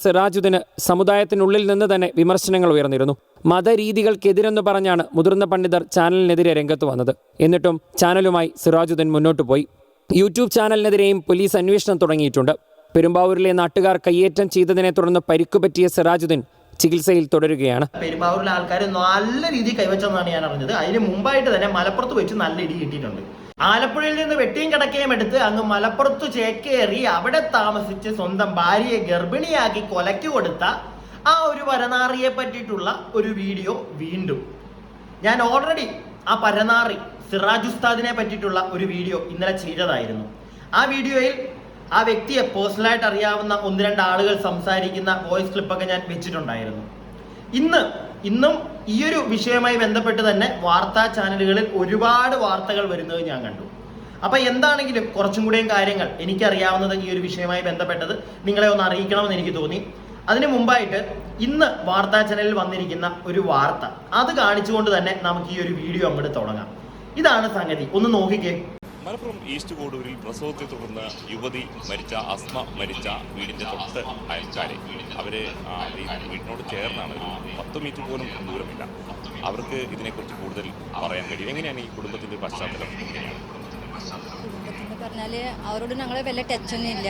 സിറാജുദ്ദീന് സമുദായത്തിനുള്ളിൽ നിന്ന് തന്നെ വിമർശനങ്ങൾ ഉയർന്നിരുന്നു. മതരീതികൾക്കെതിരെന്ന് പറഞ്ഞാണ് മുതിർന്ന പണ്ഡിതർ ചാനലിനെതിരെ രംഗത്ത് വന്നത്. എന്നിട്ടും ചാനലുമായി സിറാജുദ്ദീൻ മുന്നോട്ട് പോയി. യൂട്യൂബ് ചാനലിനെതിരെയും പോലീസ് അന്വേഷണം തുടങ്ങിയിട്ടുണ്ട്. പെരുമ്പാവൂരിലെ നാട്ടുകാർ കയ്യേറ്റം ചെയ്തതിനെ തുടർന്ന് പരിക്കുപറ്റിയ സിറാജുദ്ദീൻ ചികിത്സയിൽ തുടരുകയാണ്. പെരുമ്പാവൂരിലെ ആൾക്കാർ നല്ല രീതിയിൽ കൈവച്ചെന്നാണ് ഞാൻ അറിഞ്ഞത്. അതിന് മുമ്പായിട്ട് തന്നെ മലപ്പുറത്ത് വെച്ച് നല്ല ഇടി കിട്ടിയിട്ടുണ്ട്. ആലപ്പുഴയിൽ നിന്ന് വെട്ടിയും കിടക്കയും എടുത്ത് അങ്ങ് മലപ്പുറത്ത് ചേക്കേറി അവിടെ താമസിച്ച് സ്വന്തം ഭാര്യയെ ഗർഭിണിയാക്കി കൊലയ്ക്ക് കൊടുത്ത ആ ഒരു പരനാറിയെ പറ്റിയിട്ടുള്ള ഒരു വീഡിയോ വീണ്ടും ഞാൻ ഓൾറെഡി ആ പരനാറി സിറാജ് ഉസ്താദിനെ പറ്റിയിട്ടുള്ള ഒരു വീഡിയോ ഇന്നലെ ചെയ്തതായിരുന്നു. ആ വീഡിയോയിൽ ആ വ്യക്തിയെ പേഴ്സണലായിട്ട് അറിയാവുന്ന 1-2 ആളുകൾ സംസാരിക്കുന്ന വോയിസ് ക്ലിപ്പൊക്കെ ഞാൻ വെച്ചിട്ടുണ്ടായിരുന്നു. ഇന്നും ഈ ഒരു വിഷയവുമായി ബന്ധപ്പെട്ട് തന്നെ വാർത്താ ചാനലുകളിൽ ഒരുപാട് വാർത്തകൾ വരുന്നത് ഞാൻ കണ്ടു. അപ്പൊ എന്താണെങ്കിലും കുറച്ചും കൂടെയും കാര്യങ്ങൾ എനിക്കറിയാവുന്നത് ഈ ഒരു വിഷയവുമായി ബന്ധപ്പെട്ടത് നിങ്ങളെ ഒന്ന് അറിയിക്കണമെന്ന് എനിക്ക് തോന്നി. അതിന് മുമ്പായിട്ട് ഇന്ന് വാർത്താ ചാനലിൽ വന്നിരിക്കുന്ന ഒരു വാർത്ത അത് കാണിച്ചുകൊണ്ട് തന്നെ നമുക്ക് ഈ ഒരു വീഡിയോ അങ്ങോട്ട് തുടങ്ങാം. ഇതാണ് സംഗതി, ഒന്ന് നോക്കിക്കേ. മലപ്പുറം ഈസ്റ്റ് കോഡൂരിൽ പ്രസവത്തെ തുടർന്ന് യുവതി അസ്മ മരിച്ച വീടിൻ്റെ തൊട്ട് അയൽക്കാരെ അവര് വീടിനോട് ചേർന്നാണ്, ഒരു 10 മീറ്റർ പോലും ദൂരമില്ല. അവർക്ക് ഇതിനെക്കുറിച്ച് കൂടുതൽ പറയാൻ കഴിയും. എങ്ങനെയാണ് ഈ കുടുംബത്തിന്റെ പശ്ചാത്തലം? പറഞ്ഞാല് അവരോട് ഞങ്ങളെ വലിയ ടച്ചൊന്നും ഇല്ല,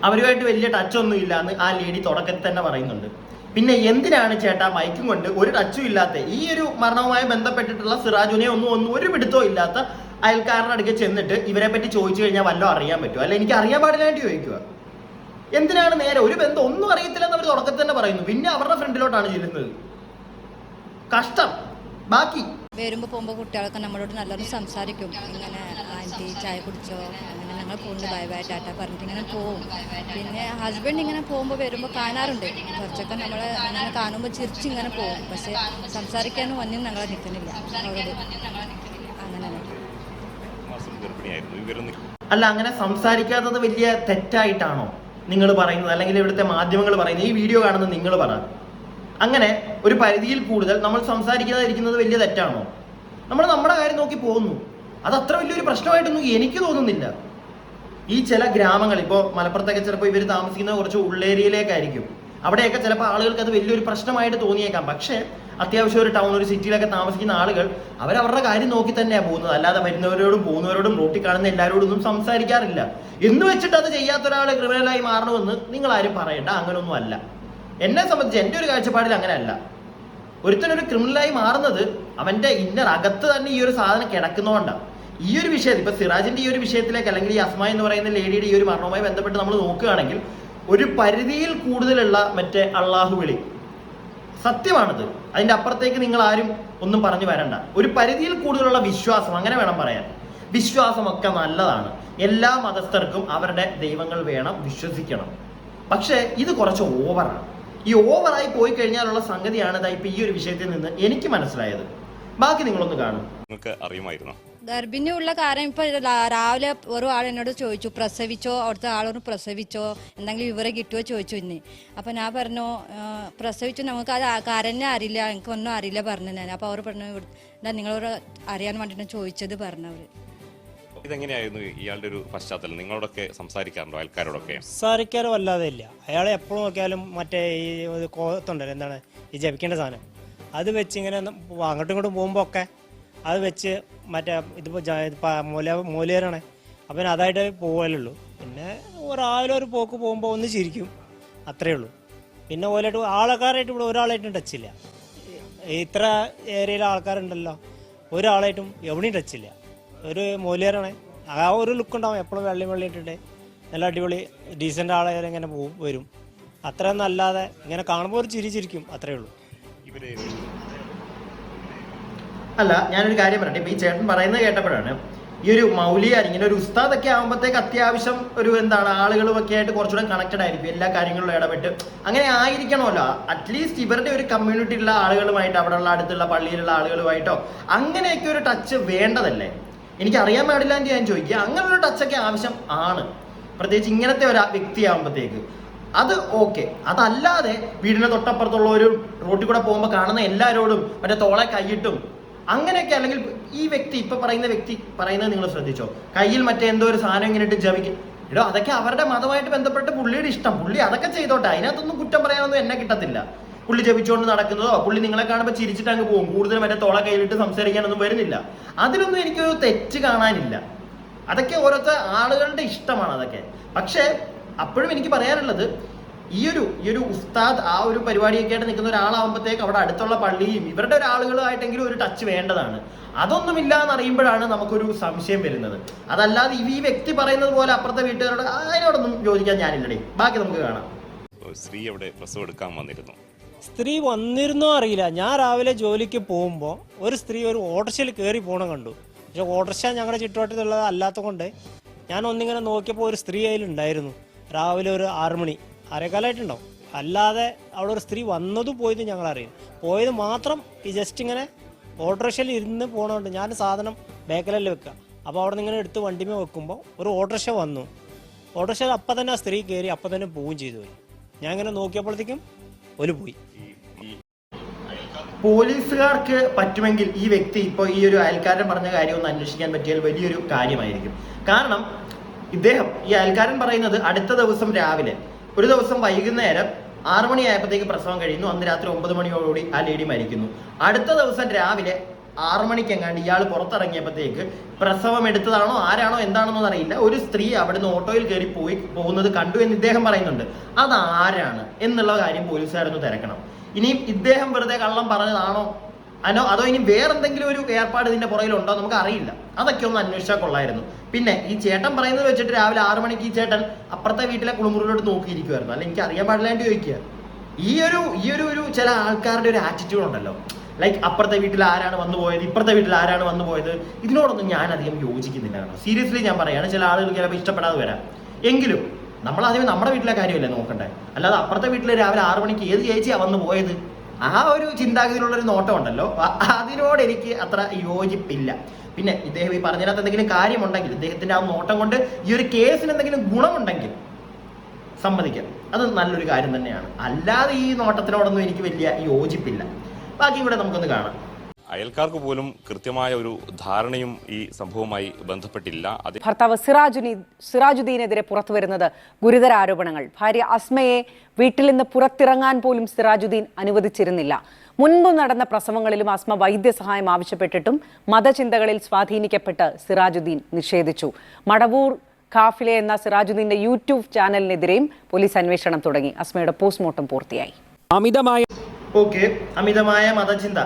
അവരുമായിട്ട് വലിയ ടച്ചൊന്നും ഇല്ല എന്ന് ആ ലേഡി തുടക്കത്തിൽ തന്നെ പറയുന്നുണ്ട്. പിന്നെ എന്തിനാണ് ചേട്ടാ മൈക്കും കൊണ്ട് ഒരു ടച്ചും ഇല്ലാത്ത ഈ ഒരു മരണവുമായി ബന്ധപ്പെട്ടിട്ടുള്ള സിറാജുനെ ഒന്നും ഒരു പിടുത്തവും ഇല്ലാത്ത അയൽക്കാരുടെ അടുക്കെ ചെന്നിട്ട് ഇവരെ പറ്റി ചോദിച്ചു കഴിഞ്ഞാൽ വല്ലതും അറിയാൻ പറ്റുമോ? അല്ല എനിക്ക് അറിയാൻ പാടില്ലാണ്ട് ചോദിക്കുക. എന്തിനാണ് നേരെ ഒരു ബന്ധം ഒന്നും അറിയത്തില്ലെന്ന് അവർ തുടക്കത്തിൽ തന്നെ പറയുന്നു. പിന്നെ അവരുടെ ഫ്രണ്ടിലോട്ടാണ് ചെല്ലുന്നത്. കഷ്ടം. ബാക്കി വരുമ്പോൾ പോകുമ്പോൾ കുട്ടികളൊക്കെ നമ്മളോട് നല്ലോണം സംസാരിക്കും. ഇങ്ങനെ ആൻറ്റി ചായ കുടിച്ചോ, അങ്ങനെ ഞങ്ങൾ പോകുന്നുണ്ട്, ബൈ ബൈ ടാറ്റ പറഞ്ഞിട്ട് ഇങ്ങനെ പോവും. പിന്നെ ഹസ്ബൻഡ് ഇങ്ങനെ പോകുമ്പോൾ വരുമ്പോൾ കാണാറുണ്ട്, കുറച്ചൊക്കെ നമ്മളെ അങ്ങനെ കാണുമ്പോൾ ചിരിച്ചിങ്ങനെ പോകും. പക്ഷെ സംസാരിക്കാനും ഒന്നും ഞങ്ങളെ നിൽക്കുന്നില്ല അവരോട്. അങ്ങനെ അല്ല, അങ്ങനെ സംസാരിക്കാത്തത് വലിയ തെറ്റായിട്ടാണോ നിങ്ങൾ പറയുന്നത്? അല്ലെങ്കിൽ ഇവിടുത്തെ മാധ്യമങ്ങൾ പറയുന്നത്? ഈ വീഡിയോ കാണുന്നത് നിങ്ങൾ പറ. അങ്ങനെ ഒരു പരിധിയിൽ കൂടുതൽ നമ്മൾ സംസാരിക്കാതിരിക്കുന്നത് വലിയ തെറ്റാണോ? നമ്മൾ നമ്മുടെ കാര്യം നോക്കി പോകുന്നു. അത് അത്ര വലിയൊരു പ്രശ്നമായിട്ടൊന്നും എനിക്ക് തോന്നുന്നില്ല. ഈ ചില ഗ്രാമങ്ങൾ, ഇപ്പോൾ മലപ്പുറത്തൊക്കെ ചിലപ്പോൾ ഇവർ താമസിക്കുന്നത് കുറച്ച് ഉള്ളേരിയയിലേക്കായിരിക്കും. അവിടെയൊക്കെ ചിലപ്പോൾ ആളുകൾക്ക് അത് വലിയൊരു പ്രശ്നമായിട്ട് തോന്നിയേക്കാം. പക്ഷേ അത്യാവശ്യം ഒരു ടൗൺ, ഒരു സിറ്റിയിലൊക്കെ താമസിക്കുന്ന ആളുകൾ അവരവരുടെ കാര്യം നോക്കി തന്നെയാണ് പോകുന്നത്. അല്ലാതെ വരുന്നവരോടും പോകുന്നവരോടും റോട്ടിൽ കാണുന്ന എല്ലാവരോടും ഒന്നും സംസാരിക്കാറില്ല. എന്ന് വെച്ചിട്ട് അത് ചെയ്യാത്ത ഒരാൾ ക്രിമിനലായി മാറണമെന്ന് നിങ്ങൾ ആരും പറയണ്ട. അങ്ങനെയൊന്നും അല്ല. എന്നെ സംബന്ധിച്ച് എൻ്റെ ഒരു കാഴ്ചപ്പാടിൽ അങ്ങനെയല്ല. ഒരുത്തനൊരു ക്രിമിനലായി മാറുന്നത് അവൻ്റെ ഇന്നർ അകത്ത് തന്നെ ഈ ഒരു സാധനം കിടക്കുന്നതുകൊണ്ടാണ്. ഈ ഒരു വിഷയത്തിൽ ഇപ്പോൾ സിറാജിൻ്റെ ഈ ഒരു വിഷയത്തിലേക്ക്, അല്ലെങ്കിൽ ഈ അസ്മ എന്ന് പറയുന്ന ലേഡിയുടെ ഈ ഒരു മരണവുമായി ബന്ധപ്പെട്ട് നമ്മൾ നോക്കുകയാണെങ്കിൽ ഒരു പരിധിയിൽ കൂടുതലുള്ള മറ്റേ അള്ളാഹു വിളി സത്യമാണത്. അതിൻ്റെ അപ്പുറത്തേക്ക് നിങ്ങൾ ആരും ഒന്നും പറഞ്ഞു വരണ്ട. ഒരു പരിധിയിൽ കൂടുതലുള്ള വിശ്വാസം, അങ്ങനെ വേണം പറയാൻ. വിശ്വാസമൊക്കെ നല്ലതാണ്. എല്ലാ മതസ്ഥർക്കും അവരുടെ ദൈവങ്ങൾ വേണം, വിശ്വസിക്കണം. പക്ഷേ ഇത് കുറച്ച് ഓവറാണ്. ഈ ഓവറായി പോയി കഴിഞ്ഞാലുള്ള സംഗതിയാണ് ഇപ്പം ഈ ഒരു വിഷയത്തിൽ നിന്ന് എനിക്ക് മനസ്സിലായത്. ബാക്കി നിങ്ങളൊന്ന് കാണും. നിങ്ങൾക്ക് അറിയുമായിരുന്നോ? ഗർഭിണിയുള്ള കാര്യം ഇപ്പൊ രാവിലെ ഒരു ആൾ എന്നോട് ചോദിച്ചു, പ്രസവിച്ചോ, അവിടുത്തെ ആളോട് പ്രസവിച്ചോ, എന്തെങ്കിലും വിവരം കിട്ടുമോ ചോദിച്ചു ഇന്ന്. അപ്പൊ ഞാൻ പറഞ്ഞു പ്രസവിച്ചു, നമുക്ക് അത് കാരനെ അറിയില്ല, എനിക്ക് ഒന്നും അറിയില്ല പറഞ്ഞു ഞാൻ. അപ്പൊ അവർ പറഞ്ഞു നിങ്ങളോട് അറിയാൻ വേണ്ടിട്ട് ചോദിച്ചത് പറഞ്ഞവര്. ഇതെങ്ങനെയായിരുന്നു ഇയാളുടെ ഒരു പശ്ചാത്തലം? നിങ്ങളോടൊക്കെ സംസാരിക്കാറുണ്ടോ? ആൾക്കാരോടൊക്കെ സംസാരിക്കാറ് വല്ലാതെ ഇല്ല. അയാളെ എപ്പോഴും നോക്കിയാലും മറ്റേ ഈ കോത്തുണ്ടല്ലോ, എന്താണ് ഈ ജപിക്കേണ്ട സാധനം, അത് വെച്ച് ഇങ്ങനെ അങ്ങോട്ടും ഇങ്ങോട്ടും പോകുമ്പോൾ ഒക്കെ അത് വെച്ച് മറ്റേ ഇതിപ്പോൾ മൂലേറാണ്. അപ്പം അതായിട്ട് പോകലുള്ളൂ. പിന്നെ രാവിലെ ഒരു പോക്ക് പോകുമ്പോൾ ഒന്ന് ചിരിക്കും, അത്രയേ ഉള്ളൂ. പിന്നെ ഓലായിട്ട് ആൾക്കാരായിട്ട് ഇവിടെ ഒരാളായിട്ടും ടച്ചില്ല. ഇത്ര ഏരിയയിലെ ആൾക്കാരുണ്ടല്ലോ, ഒരാളായിട്ടും എവിടെയും ടച്ചില്ല. ഒരു മൂലേറാണ്. ആ ഒരു ലുക്ക് ഉണ്ടാവും എപ്പോഴും. വെള്ളി ഇട്ടിട്ട് നല്ല അടിപൊളി ഡീസൻ്റ് ആളായാലും ഇങ്ങനെ വരും. അത്ര നല്ലാതെ ഇങ്ങനെ കാണുമ്പോൾ ഒരു ചിരിക്കും, അത്രയേ ഉള്ളൂ. അല്ല, ഞാനൊരു കാര്യം പറയട്ടെ. ഇപ്പം ഈ ചേട്ടൻ പറയുന്നത് കേട്ടപ്പോഴാണ് ഈ ഒരു മൗലിയാർ, ഇങ്ങനെ ഒരു ഉസ്താദൊക്കെ ആകുമ്പോഴത്തേക്ക് അത്യാവശ്യം ഒരു ആളുകളുമൊക്കെ ആയിട്ട് കുറച്ചുകൂടെ കണക്റ്റഡ് ആയിരിക്കും, എല്ലാ കാര്യങ്ങളിലും ഇടപെട്ട്. അങ്ങനെ ആയിരിക്കണമല്ലോ. അറ്റ്ലീസ്റ്റ് ഇവരുടെ ഒരു കമ്മ്യൂണിറ്റിയിലുള്ള ആളുകളുമായിട്ട്, അവിടെയുള്ള അടുത്തുള്ള പള്ളിയിലുള്ള ആളുകളുമായിട്ടോ അങ്ങനെയൊക്കെ ഒരു ടച്ച് വേണ്ടതല്ലേ? എനിക്ക് അറിയാൻ പാടില്ല എന്ന് ഞാൻ ചോദിക്കുക. അങ്ങനെയുള്ള ടച്ചൊക്കെ ആവശ്യം ആണ്, പ്രത്യേകിച്ച് ഇങ്ങനത്തെ ഒരു വ്യക്തിയാകുമ്പോഴത്തേക്ക്. അത് ഓക്കെ. അതല്ലാതെ വീടിന്റെ തൊട്ടപ്പുറത്തുള്ള ഒരു റോട്ടിൽ കൂടെ പോകുമ്പോൾ കാണുന്ന എല്ലാവരോടും മറ്റേ തോളെ കൈയിട്ടും അങ്ങനെയൊക്കെ, അല്ലെങ്കിൽ ഈ വ്യക്തി ഇപ്പൊ പറയുന്ന വ്യക്തി പറയുന്നത് നിങ്ങൾ ശ്രദ്ധിച്ചോ, കയ്യിൽ മറ്റേ എന്തോ ഒരു സാധനം ഇങ്ങനെ ഇട്ട് എടോ അതൊക്കെ അവരുടെ മതമായിട്ട് ബന്ധപ്പെട്ട് പുള്ളിയുടെ ഇഷ്ടം, പുള്ളി അതൊക്കെ ചെയ്തോട്ടെ, അതിനകത്തൊന്നും കുറ്റം പറയാനൊന്നും എന്നെ കിട്ടത്തില്ല. പുള്ളി ജപിച്ചുകൊണ്ട് നടക്കുന്നതോ പുള്ളി നിങ്ങളെ കാണുമ്പോൾ ചിരിച്ചിട്ട് അങ്ങ് പോകും, കൂടുതൽ മറ്റേ തോള കയ്യിലിട്ട് സംസാരിക്കാനൊന്നും വരുന്നില്ല. അതിലൊന്നും എനിക്കൊരു തെറ്റ് കാണാനില്ല. അതൊക്കെ ഓരോരുത്തർ ആളുകളുടെ ഇഷ്ടമാണ് അതൊക്കെ. പക്ഷേ അപ്പോഴും എനിക്ക് പറയാനുള്ളത്, ഈ ഒരു ഉസ്താദ് ആ ഒരു പരിപാടിയൊക്കെ ആയിട്ട് നിൽക്കുന്ന ഒരാളാകുമ്പോഴത്തേക്ക് അവിടെ അടുത്തുള്ള പള്ളിയും ഇവരുടെ ഒരാളുകളുമായിട്ടെങ്കിലും ഒരു ടച്ച് വേണ്ടതാണ്. അതൊന്നുമില്ല എന്നറിയുമ്പോഴാണ് നമുക്കൊരു സംശയം വരുന്നത്. അതല്ലാതെ ഈ വ്യക്തി പറയുന്നത് പോലെ അപ്പുറത്തെ വീട്ടുകാരോട് അതിനോടൊന്നും യോജിക്കാൻ ഞാനില്ലടേ. ബാക്കി നമുക്ക് കാണാം. സ്ത്രീ അവിടെ പ്രസവം എടുക്കാൻ വന്നിരുന്നു. സ്ത്രീ വന്നിരുന്നോ അറിയില്ല. ഞാൻ രാവിലെ ജോലിക്ക് പോകുമ്പോൾ ഒരു സ്ത്രീ ഒരു ഓട്ടോറിക്ഷയിൽ കയറി പോകണം കണ്ടു. പക്ഷെ ഓട്ടോറിക്ഷ ഞങ്ങളുടെ ചുറ്റുവട്ടത്തുള്ളത് അല്ലാത്ത കൊണ്ട് ഞാൻ ഒന്നിങ്ങനെ നോക്കിയപ്പോൾ ഒരു സ്ത്രീ അതിലുണ്ടായിരുന്നു. രാവിലെ ഒരു 6 മണി 6:15 അല്ലാതെ അവിടെ ഒരു സ്ത്രീ വന്നതും പോയതും ഞങ്ങൾ അറിയും. പോയത് മാത്രം ഈ ജസ്റ്റ് ഇങ്ങനെ ഓട്ടോറിക്ഷയിൽ ഇരുന്ന് പോകണോണ്ട് ഞാൻ സാധനം ബാക്കിലല്ലേ വെക്കുക. അപ്പോൾ അവിടെ നിന്ന് ഇങ്ങനെ എടുത്ത് വണ്ടിമേ വെക്കുമ്പോൾ ഒരു ഓട്ടോറിക്ഷ വന്നു. ഓട്ടോറിക്ഷയിൽ അപ്പം തന്നെ ആ സ്ത്രീ കയറി അപ്പം തന്നെ പോവുകയും ചെയ്തു പോയി. ഞാൻ ഇങ്ങനെ നോക്കിയപ്പോഴത്തേക്കും ഒരു പോയി. പോലീസുകാർക്ക് പറ്റുമെങ്കിൽ ഈ വ്യക്തി ഇപ്പോൾ ഈ ഒരു അയൽക്കാരൻ പറഞ്ഞ കാര്യം ഒന്ന് അന്വേഷിക്കാൻ പറ്റിയാൽ വലിയൊരു കാര്യമായിരിക്കും. കാരണം ഇദ്ദേഹം ഈ അയൽക്കാരൻ പറയുന്നത് അടുത്ത ദിവസം രാവിലെ, ഒരു ദിവസം വൈകുന്നേരം 6 മണിയായപ്പോഴത്തേക്ക് പ്രസവം കഴിയുന്നു. അന്ന് രാത്രി 9 മണിയോടുകൂടി ആ ലേഡി മരിക്കുന്നു. അടുത്ത ദിവസം രാവിലെ 6 മണിക്കെങ്ങാണ്ട് ഇയാൾ പുറത്തിറങ്ങിയപ്പോഴത്തേക്ക് പ്രസവം എടുത്തതാണോ ആരാണോ എന്താണെന്നൊന്നും അറിയില്ല, ഒരു സ്ത്രീ അവിടുന്ന് ഓട്ടോയിൽ കയറി പോകുന്നത് കണ്ടു എന്ന് ഇദ്ദേഹം പറയുന്നുണ്ട്. അതാരാണ് എന്നുള്ള കാര്യം പോലീസുകാരൊന്ന് തിരക്കണം. ഇനി ഇദ്ദേഹം വെറുതെ കള്ളം പറഞ്ഞതാണോ അതോ ഇനി വേറെന്തെങ്കിലും ഒരു ഏർപ്പാട് ഇതിന്റെ പുറകിലുണ്ടോ നമുക്ക് അറിയില്ല. അതൊക്കെ ഒന്ന് അന്വേഷിച്ചാൽ കൊള്ളായിരുന്നു. പിന്നെ ഈ ചേട്ടൻ പറയുന്നത് വെച്ചിട്ട് രാവിലെ 6 മണിക്ക് ഈ ചേട്ടൻ അപ്പുറത്തെ വീട്ടിലെ കുളിമുറിയിലോട്ട് നോക്കിയിരിക്കുമായിരുന്നു. അല്ല എനിക്ക് അറിയാൻ പാടില്ലാണ്ട് ചോദിക്കുക. ഈ ഒരു ചില ആൾക്കാരുടെ ഒരു ആറ്റിറ്റ്യൂഡ് ഉണ്ടല്ലോ, ലൈക്ക് അപ്പുറത്തെ വീട്ടിൽ ആരാണ് വന്നു പോയത്, ഇപ്പുറത്തെ വീട്ടിൽ ആരാണ് വന്നു പോയത്, ഇതിനോടൊന്നും ഞാൻ അധികം യോജിക്കുന്നില്ല. കാരണം സീരിയസ്ലി ഞാൻ പറയാണ്, ചില ആളുകൾ ചിലപ്പോൾ ഇഷ്ടപ്പെടാതെ വരാം. എങ്കിലും നമ്മൾ ആദ്യമേ നമ്മുടെ വീട്ടിലെ കാര്യമല്ലേ നോക്കണ്ടേ, അല്ലാതെ അപ്പുറത്തെ വീട്ടിൽ രാവിലെ 6 മണിക്ക് ഏത് ചേച്ചിയാണ് വന്നു പോയത്, ആ ഒരു ചിന്താഗതിയിലുള്ളൊരു നോട്ടം ഉണ്ടല്ലോ, അതിനോട് എനിക്ക് അത്ര യോജിപ്പില്ല. പിന്നെ ഇദ്ദേഹം ഈ പറഞ്ഞതിനകത്ത് എന്തെങ്കിലും കാര്യമുണ്ടെങ്കിൽ, ഇദ്ദേഹത്തിന്റെ ആ നോട്ടം കൊണ്ട് ഈ ഒരു കേസിന് എന്തെങ്കിലും ഗുണമുണ്ടെങ്കിൽ സമ്മതിക്കാം, അത് നല്ലൊരു കാര്യം തന്നെയാണ്. അല്ലാതെ ഈ നോട്ടത്തിനോടൊന്നും എനിക്ക് വലിയ യോജിപ്പില്ല. ബാക്കി ഇവിടെ നമുക്കൊന്ന് കാണാം. അയൽക്കാർക്ക് പോലും കൃത്യമായ ഒരു ധാരണയും ഈ സംഭവവുമായി ബന്ധപ്പെട്ടില്ല. ഭർത്താവ് സിറാജുദ്ദീനെതിരെ പുറത്തുവരുന്നത് ഗുരുതര ആരോപണങ്ങൾ. ഭാര്യ അസ്മയെ വീട്ടിൽ നിന്ന് പുറത്തിറങ്ങാൻ പോലും സിറാജുദ്ദീൻ അനുവദിച്ചിരുന്നില്ല. മുൻപ് നടന്ന പ്രസവങ്ങളിലും അസ്മ വൈദ്യസഹായം ആവശ്യപ്പെട്ടിട്ടും മതചിന്തകളിൽ സ്വാധീനിക്കപ്പെട്ട് സിറാജുദ്ദീൻ നിഷേധിച്ചു. മടവൂർ ഖാഫിലെ എന്ന സിറാജുദ്ദീന്റെ യൂട്യൂബ് ചാനലിനെതിരെയും പോലീസ് അന്വേഷണം തുടങ്ങി. അസ്മയുടെ പോസ്റ്റ്മോർട്ടം പൂർത്തിയായി. അമിതമായ മതചിന്ത,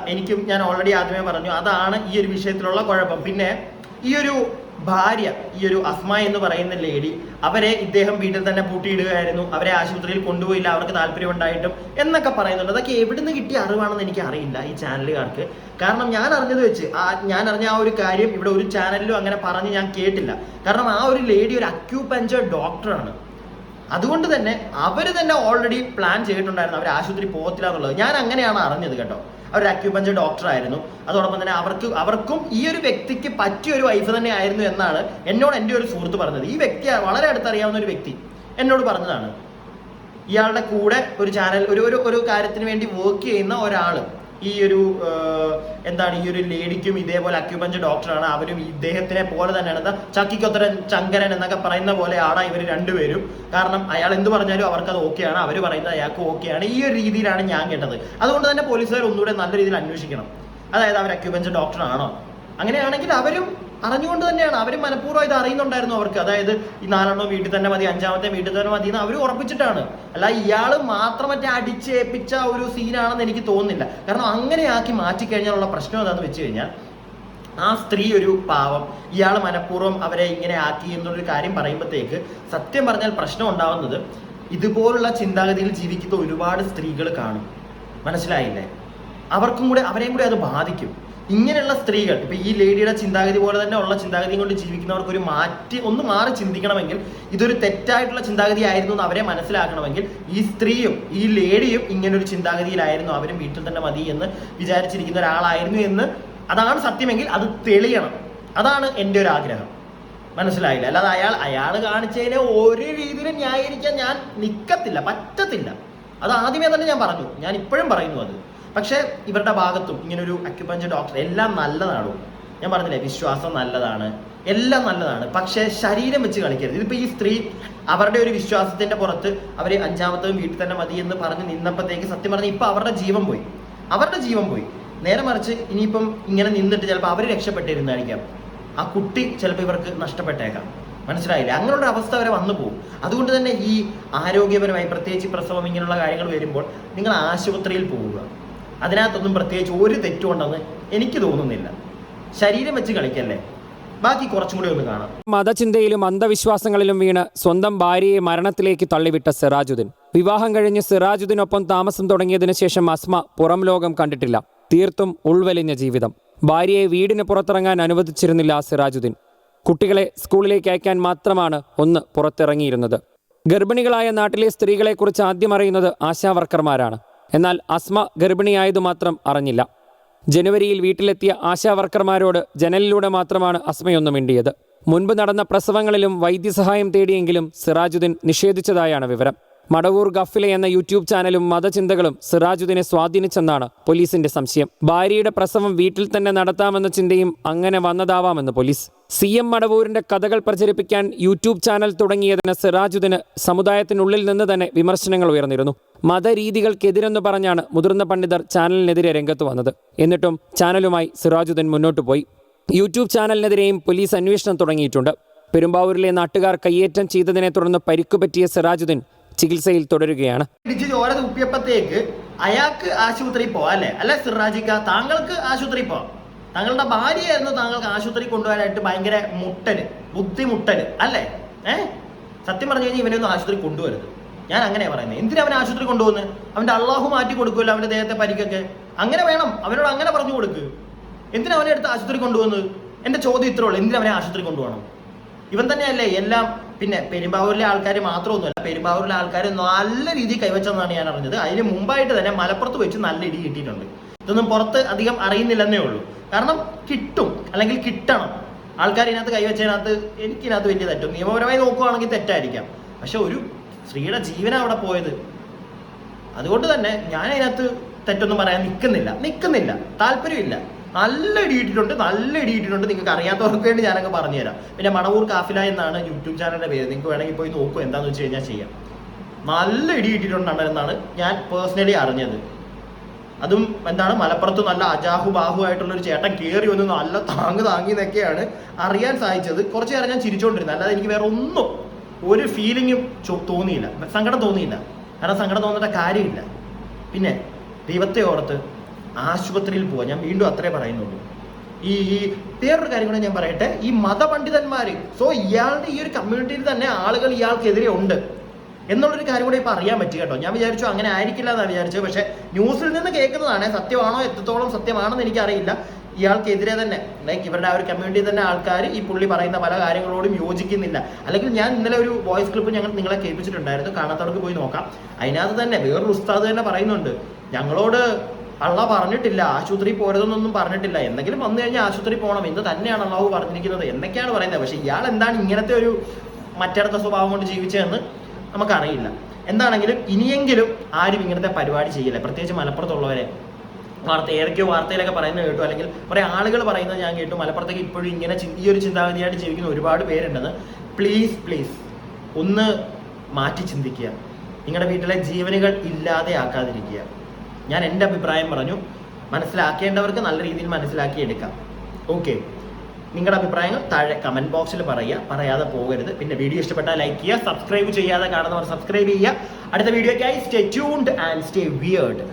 ഞാൻ ഓൾറെഡി ആദ്യമേ പറഞ്ഞു, അതാണ് ഈ ഒരു വിഷയത്തിലുള്ള കുഴപ്പം. പിന്നെ ഈ ഒരു ഭാര്യ, ഈ ഒരു അസ്മ എന്ന് പറയുന്ന ലേഡി, അവരെ ഇദ്ദേഹം വീട്ടിൽ തന്നെ പൂട്ടിയിടുകയായിരുന്നു, അവരെ ആശുപത്രിയിൽ കൊണ്ടുപോയില്ല, അവർക്ക് താല്പര്യം ഉണ്ടായിട്ടും എന്നൊക്കെ പറയുന്നുണ്ട്. അതൊക്കെ എവിടുന്ന് കിട്ടിയ അറിവാണെന്ന് എനിക്ക് അറിയില്ല ഈ ചാനലുകാർക്ക്. കാരണം ഞാൻ അറിഞ്ഞത് വെച്ച് ഞാൻ അറിഞ്ഞ ആ ഒരു കാര്യം ഇവിടെ ഒരു ചാനലിലും അങ്ങനെ പറഞ്ഞ് ഞാൻ കേട്ടില്ല. കാരണം ആ ഒരു ലേഡി ഒരു അക്യൂപഞ്ചർ ഡോക്ടറാണ്. അതുകൊണ്ട് തന്നെ അവർ തന്നെ ഓൾറെഡി പ്ലാൻ ചെയ്തിട്ടുണ്ടായിരുന്നു അവർ ആശുപത്രി പോകത്തില്ല എന്നുള്ളത്. ഞാൻ അങ്ങനെയാണ് അറിഞ്ഞത് കേട്ടോ. അവർ അക്യൂപഞ്ചർ ഡോക്ടർ ആയിരുന്നു. അതോടൊപ്പം തന്നെ അവർക്കും ഈ ഒരു വ്യക്തിക്ക് പറ്റിയ ഒരു വൈഫ് തന്നെ ആയിരുന്നു എന്നാണ് എന്നോട് എൻ്റെ ഒരു സുഹൃത്ത് പറഞ്ഞത്. ഈ വ്യക്തി വളരെ അടുത്തറിയാവുന്ന ഒരു വ്യക്തി എന്നോട് പറഞ്ഞതാണ്. ഇയാളുടെ കൂടെ ഒരു ചാനൽ ഒരു കാര്യത്തിന് വേണ്ടി വർക്ക് ചെയ്യുന്ന ഒരാൾ, ഈ ഒരു ഈ ഒരു ലേഡിക്കും ഇതേപോലെ അക്യൂപഞ്ചർ ഡോക്ടറാണ്. അവരും ഇദ്ദേഹത്തിനെ പോലെ തന്നെയാണ്, ചക്കിക്കൊത്തരൻ ചങ്കരൻ എന്നൊക്കെ പറയുന്ന പോലെയാണ് ഇവർ രണ്ടുപേരും. കാരണം അയാൾ എന്ത് പറഞ്ഞാലും അവർക്കത് ഓക്കെയാണ്, അവർ പറയുന്നത് അയാൾക്ക് ഓക്കെയാണ്. ഈ ഒരു രീതിയിലാണ് ഞാൻ കേട്ടത്. അതുകൊണ്ട് തന്നെ പോലീസുകാർ ഒന്നുകൂടെ നല്ല രീതിയിൽ അന്വേഷിക്കണം. അതായത് അവർ അക്യൂപഞ്ചർ ഡോക്ടറാണോ? അങ്ങനെയാണെങ്കിൽ അവരും അറിഞ്ഞുകൊണ്ട് തന്നെയാണ്, അവർ മനഃപൂർവ്വം ഇത് അറിയുന്നുണ്ടായിരുന്നു അവർക്ക്. അതായത് ഈ 4 വീട്ടിൽ തന്നെ മതി, 5ാമത്തെ വീട്ടിൽ തന്നെ മതി എന്ന് അവർ ഉറപ്പിച്ചിട്ടാണ്. അല്ല ഇയാൾ മാത്രം അടിച്ചേൽപ്പിച്ച ഒരു സീനാണെന്ന് എനിക്ക് തോന്നുന്നില്ല. കാരണം അങ്ങനെയാക്കി മാറ്റിക്കഴിഞ്ഞാലുള്ള പ്രശ്നം എന്താണെന്ന് വെച്ച് കഴിഞ്ഞാൽ, ആ സ്ത്രീ ഒരു പാവം, ഇയാൾ മനഃപൂർവ്വം അവരെ ഇങ്ങനെ ആക്കി എന്നുള്ളൊരു കാര്യം പറയുമ്പോഴത്തേക്ക് സത്യം പറഞ്ഞാൽ പ്രശ്നം ഉണ്ടാവുന്നത് ഇതുപോലുള്ള ചിന്താഗതിയിൽ ജീവിക്കുന്ന ഒരുപാട് സ്ത്രീകൾ കാണും. മനസ്സിലായില്ലേ? അവരെയും കൂടെ അത് ബാധിക്കും. ഇങ്ങനെയുള്ള സ്ത്രീകൾ, ഇപ്പൊ ഈ ലേഡിയുടെ ചിന്താഗതി പോലെ തന്നെ ഉള്ള ചിന്താഗതിയും കൊണ്ട് ജീവിക്കുന്നവർക്ക് ഒന്ന് മാറി ചിന്തിക്കണമെങ്കിൽ, ഇതൊരു തെറ്റായിട്ടുള്ള ചിന്താഗതി ആയിരുന്നു എന്ന് അവരെ മനസ്സിലാക്കണമെങ്കിൽ, ഈ സ്ത്രീയും ഈ ലേഡിയും ഇങ്ങനൊരു ചിന്താഗതിയിലായിരുന്നു, അവരും വീട്ടിൽ തന്നെ മതി എന്ന് വിചാരിച്ചിരിക്കുന്ന ഒരാളായിരുന്നു എന്ന് അതാണ് സത്യമെങ്കിൽ അത് തെളിയണം. അതാണ് എൻ്റെ ഒരു ആഗ്രഹം. മനസ്സിലായില്ല? അല്ലാതെ അയാൾ കാണിച്ചതിനെ ഒരു രീതിയിലും ന്യായീകരിക്കാൻ ഞാൻ പറ്റത്തില്ല. അത് ആദ്യമേ തന്നെ ഞാൻ പറഞ്ഞു, ഞാൻ ഇപ്പോഴും പറയുന്നു അത്. പക്ഷേ ഇവരുടെ ഭാഗത്തും ഇങ്ങനൊരു അക്യുപഞ്ചർ ഡോക്ടർ എല്ലാം നല്ലതാണോ? ഞാൻ പറഞ്ഞില്ലേ, വിശ്വാസം നല്ലതാണ്, എല്ലാം നല്ലതാണ്, പക്ഷേ ശരീരം വെച്ച് കളിക്കരുത്. ഇതിപ്പോൾ ഈ സ്ത്രീ അവരുടെ ഒരു വിശ്വാസത്തിന്റെ പുറത്ത് അവർ അഞ്ചാമത്തതും വീട്ടിൽ തന്നെ മതി എന്ന് പറഞ്ഞ് നിന്നപ്പോഴത്തേക്ക് സത്യം പറഞ്ഞാൽ ഇപ്പം അവരുടെ ജീവൻ പോയി. നേരെ മറിച്ച് ഇനിയിപ്പം ഇങ്ങനെ നിന്നിട്ട് ചിലപ്പോൾ അവർ രക്ഷപ്പെട്ടിരുന്നായിരിക്കാം, ആ കുട്ടി ചിലപ്പോൾ ഇവർക്ക് നഷ്ടപ്പെട്ടേക്കാം. മനസ്സിലായില്ലേ? അങ്ങനെയുള്ള അവസ്ഥ വരെ വന്നു പോകും. അതുകൊണ്ട് തന്നെ ഈ ആരോഗ്യപരമായി പ്രത്യേകിച്ച് പ്രസവം ഇങ്ങനെയുള്ള കാര്യങ്ങൾ വരുമ്പോൾ നിങ്ങൾ ആശുപത്രിയിൽ പോവുക. അതിനകത്തൊന്നും പ്രത്യേകിച്ച് ഒരു തെറ്റുണ്ടെന്ന് എനിക്ക് തോന്നുന്നില്ല. ശരീരം വെച്ച് കളിക്കല്ലേ. ബാക്കി കുറച്ചും കൂടി ഒന്ന് കാണാം. മതചിന്തയിലും അന്ധവിശ്വാസങ്ങളിലും വീണ് സ്വന്തം ഭാര്യയെ മരണത്തിലേക്ക് തള്ളിവിട്ട സിറാജുദ്ദീൻ. വിവാഹം കഴിഞ്ഞ് സിറാജുദ്ദീനൊപ്പം താമസം തുടങ്ങിയതിനു ശേഷം അസ്മ പുറം ലോകം കണ്ടിട്ടില്ല. തീർത്തും ഉൾവലിഞ്ഞ ജീവിതം. ഭാര്യയെ വീടിന് പുറത്തിറങ്ങാൻ അനുവദിച്ചിരുന്നില്ല സിറാജുദ്ദീൻ. കുട്ടികളെ സ്കൂളിലേക്ക് അയക്കാൻ മാത്രമാണ് ഒന്ന് പുറത്തിറങ്ങിയിരുന്നത്. ഗർഭിണികളായ നാട്ടിലെ സ്ത്രീകളെക്കുറിച്ച് ആദ്യം അറിയുന്നത് ആശാവർക്കർമാരാണ്. എന്നാൽ അസ്മ ഗർഭിണിയായതു മാത്രം അറിഞ്ഞില്ല. ജനുവരിയിൽ വീട്ടിലെത്തിയ ആശാവർക്കർമാരോട് ജനലിലൂടെ മാത്രമാണ് അസ്മയൊന്നും മിണ്ടിയത്. മുൻപ് നടന്ന പ്രസവങ്ങളിലും വൈദ്യസഹായം തേടിയെങ്കിലും സിറാജുദ്ദീൻ നിഷേധിച്ചതായാണ് വിവരം. മടവൂർ ഗഫിലെ എന്ന യൂട്യൂബ് ചാനലും മതചിന്തകളും സിറാജുദ്ദീനെ സ്വാധീനിച്ചെന്നാണ് പോലീസിന്റെ സംശയം. ഭാര്യയുടെ പ്രസവം വീട്ടിൽ തന്നെ നടത്താമെന്ന ചിന്തയും അങ്ങനെ വന്നതാവാമെന്ന് പോലീസ്. CM മടവൂരിന്റെ കഥകൾ പ്രചരിപ്പിക്കാൻ യൂട്യൂബ് ചാനൽ തുടങ്ങിയതിന് സിറാജുദ്ദീന് സമുദായത്തിനുള്ളിൽ നിന്ന് തന്നെ വിമർശനങ്ങൾ ഉയർന്നിരുന്നു. മതരീതികൾക്കെതിരെന്ന് പറഞ്ഞാണ് മുതിർന്ന പണ്ഡിതർ ചാനലിനെതിരെ രംഗത്ത് വന്നത്. എന്നിട്ടും ചാനലുമായി സിറാജുദ്ദീൻ മുന്നോട്ട് പോയി. യൂട്യൂബ് ചാനലിനെതിരെയും പോലീസ് അന്വേഷണം തുടങ്ങിയിട്ടുണ്ട്. പെരുമ്പാവൂരിലെ നാട്ടുകാർ കയ്യേറ്റം ചെയ്തതിനെ തുടർന്ന് പരിക്കുപറ്റിയ സിറാജുദ്ദീൻ ചികിത്സയിൽ തുടരുകയാണ്. ഇടിച്ച് ചോര തുപ്പിയപ്പോഴത്തേക്ക് അയാൾക്ക് ആശുപത്രിയിൽ പോവാം അല്ലേ സിറാജിക്ക? താങ്കൾക്ക് ആശുപത്രിയിൽ പോവാം. താങ്കളുടെ ഭാര്യയായിരുന്നു താങ്കൾക്ക് ആശുപത്രി കൊണ്ടുപോകാനായിട്ട് ഭയങ്കര ബുദ്ധിമുട്ടല് അല്ലേ? സത്യം പറഞ്ഞു കഴിഞ്ഞാൽ ഇവനൊന്നും ആശുപത്രി കൊണ്ടുവരുത്. ഞാൻ അങ്ങനെ പറയുന്നത്. എന്തിനാ അവനെ ആശുപത്രി കൊണ്ടുപോകുന്നത്? അവന്റെ അള്ളാഹു മാറ്റി കൊടുക്കുമല്ലോ അവന്റെ ദേഹത്തെ പരിക്കൊക്കെ. അങ്ങനെ വേണം, അവനോട് അങ്ങനെ പറഞ്ഞു കൊടുക്ക്. എന്തിനാ അവനെ എടുത്ത് ആശുപത്രി കൊണ്ടുപോകുന്നത്? എന്റെ ചോദ്യം ഇത്രേ ഉള്ളൂ, എന്തിനാ അവനെ ആശുപത്രി കൊണ്ടുപോകണം? ഇവൻ തന്നെയല്ലേ എല്ലാം. പിന്നെ പെരുമ്പാവൂരിലെ ആൾക്കാർ മാത്രമൊന്നുമല്ല, പെരുമ്പാവൂരിലെ ആൾക്കാർ നല്ല രീതിയിൽ കൈവച്ചെന്നാണ് ഞാൻ അറിഞ്ഞത്. അതിന് മുമ്പായിട്ട് തന്നെ മലപ്പുറത്ത് വെച്ച് നല്ല ഇടി കിട്ടിയിട്ടുണ്ട്. ഇതൊന്നും പുറത്ത് അധികം അറിയുന്നില്ലെന്നേ ഉള്ളൂ. കാരണം കിട്ടും, അല്ലെങ്കിൽ കിട്ടണം. ആൾക്കാർ ഇതിനകത്ത് കൈവച്ചതിനകത്ത് എനിക്കിതിനകത്ത് വലിയ തെറ്റും നിയമപരമായി നോക്കുകയാണെങ്കിൽ തെറ്റായിരിക്കാം. പക്ഷെ ഒരു സ്ത്രീയുടെ ജീവനാണ് അവിടെ പോയത്. അതുകൊണ്ട് തന്നെ ഞാൻ അതിനകത്ത് തെറ്റൊന്നും പറയാൻ നിൽക്കുന്നില്ല, താല്പര്യമില്ല. നല്ല ഇടിയിട്ടിട്ടുണ്ട്. നിങ്ങൾക്ക് അറിയാത്തവർക്ക് വേണ്ടി ഞാനങ്ങ് പറഞ്ഞുതരാം. പിന്നെ മടവൂർ കാഫില എന്നാണ് യൂട്യൂബ് ചാനലിന്റെ പേര്. നിങ്ങൾക്ക് വേണമെങ്കിൽ പോയി നോക്കൂ, എന്താണെന്ന് വെച്ച് കഴിഞ്ഞാൽ ചെയ്യാം. നല്ല ഇടിയിട്ടിട്ടുണ്ടാണ് എന്നാണ് ഞാൻ പേഴ്സണലി അറിഞ്ഞത്. അതും മലപ്പുറത്ത് നല്ല അജാഹു ബാഹു ആയിട്ടുള്ളൊരു ചേട്ടൻ കയറി വന്ന് നല്ല താങ്ങി എന്നൊക്കെയാണ് അറിയാൻ സാധിച്ചത്. കുറച്ച് നേരം ഞാൻ ചിരിച്ചുകൊണ്ടിരുന്നത്, അല്ലാതെ എനിക്ക് വേറെ ഒന്നും ഒരു ഫീലിങ്ങും തോന്നിയില്ല, സങ്കടം തോന്നിയില്ല. കാരണം സങ്കടം തോന്നേണ്ട കാര്യമില്ല. പിന്നെ ദൈവത്തെ ഓർത്ത് ആശുപത്രിയിൽ പോവാം. ഞാൻ വീണ്ടും അത്രേ പറയുന്നുള്ളൂ. ഈ വേറൊരു കാര്യം കൂടെ ഞാൻ പറയട്ടെ. ഈ മതപണ്ഡിതന്മാര് ഇയാളുടെ ഈ ഒരു കമ്മ്യൂണിറ്റിയിൽ തന്നെ ആളുകൾ ഇയാൾക്കെതിരെ ഉണ്ട് എന്നുള്ളൊരു കാര്യം കൂടെ ഇപ്പൊ അറിയാൻ പറ്റി കേട്ടോ. ഞാൻ വിചാരിച്ചു അങ്ങനെ ആയിരിക്കില്ല എന്നാണ് വിചാരിച്ചത്. പക്ഷെ ന്യൂസിൽ നിന്ന് കേൾക്കുന്നതാണ്. സത്യമാണോ, എത്രത്തോളം സത്യമാണെന്ന് എനിക്കറിയില്ല. ഇയാൾക്കെതിരെ തന്നെ ഇവരുടെ ആ ഒരു കമ്മ്യൂണിറ്റി തന്നെ ആൾക്കാർ ഈ പുള്ളി പറയുന്ന പല കാര്യങ്ങളോടും യോജിക്കുന്നില്ല. അല്ലെങ്കിൽ ഞാൻ ഇന്നലെ ഒരു വോയിസ് ക്ലിപ്പ് ഞങ്ങൾ നിങ്ങളെ കേൾപ്പിച്ചിട്ടുണ്ടായിരുന്നു, കാണാത്തവർക്ക് പോയി നോക്കാം. അതിനകത്ത് തന്നെ വേറൊരു ഉസ്താദ് തന്നെ പറയുന്നുണ്ട്, ഞങ്ങളോട് അള്ളാഹ് പറഞ്ഞിട്ടില്ല ആശുപത്രി പോരുതെന്നൊന്നും പറഞ്ഞിട്ടില്ല, എന്തെങ്കിലും വന്നു കഴിഞ്ഞാൽ ആശുപത്രി പോകണം എന്ന് തന്നെയാണ് അള്ളാഹു പറഞ്ഞിരിക്കുന്നത് എന്നൊക്കെയാണ് പറയുന്നത്. പക്ഷെ ഇയാൾ എന്താണ് ഇങ്ങനത്തെ ഒരു മറ്റടുത്ത സ്വഭാവം കൊണ്ട് ജീവിച്ചതെന്ന് നമുക്കറിയില്ല. എന്താണെങ്കിലും ഇനിയെങ്കിലും ആരും ഇങ്ങനത്തെ പരിപാടി ചെയ്യില്ല, പ്രത്യേകിച്ച് മലപ്പുറത്തുള്ളവരെ. ഏതൊക്കെയോ വാർത്തയിലൊക്കെ പറയുന്നത് കേട്ടു, അല്ലെങ്കിൽ കുറേ ആളുകൾ പറയുന്നത് ഞാൻ കേട്ടു, മലപ്പുറത്തേക്ക് ഇപ്പോഴും ഇങ്ങനെ ഈ ഒരു ചിന്താഗതിയായിട്ട് ജീവിക്കുന്ന ഒരുപാട് പേരുണ്ടെന്ന്. പ്ലീസ് ഒന്ന് മാറ്റി ചിന്തിക്കുക. നിങ്ങളുടെ വീട്ടിലെ ജീവനുകൾ ഇല്ലാതെ ആക്കാതിരിക്കുക. ഞാൻ എൻ്റെ അഭിപ്രായം പറഞ്ഞു. മനസ്സിലാക്കേണ്ടവർക്ക് നല്ല രീതിയിൽ മനസ്സിലാക്കിയെടുക്കാം. ഓക്കെ, നിങ്ങളുടെ അഭിപ്രായങ്ങൾ താഴെ കമന്റ് ബോക്സിൽ പറയാതെ പോകരുത്. പിന്നെ വീഡിയോ ഇഷ്ടപ്പെട്ടാൽ ലൈക്ക് ചെയ്യുക, സബ്സ്ക്രൈബ് ചെയ്യാതെ കാണുന്നവർ സബ്സ്ക്രൈബ് ചെയ്യുക. അടുത്ത വീഡിയോയ്ക്കായി stay tuned and stay weird.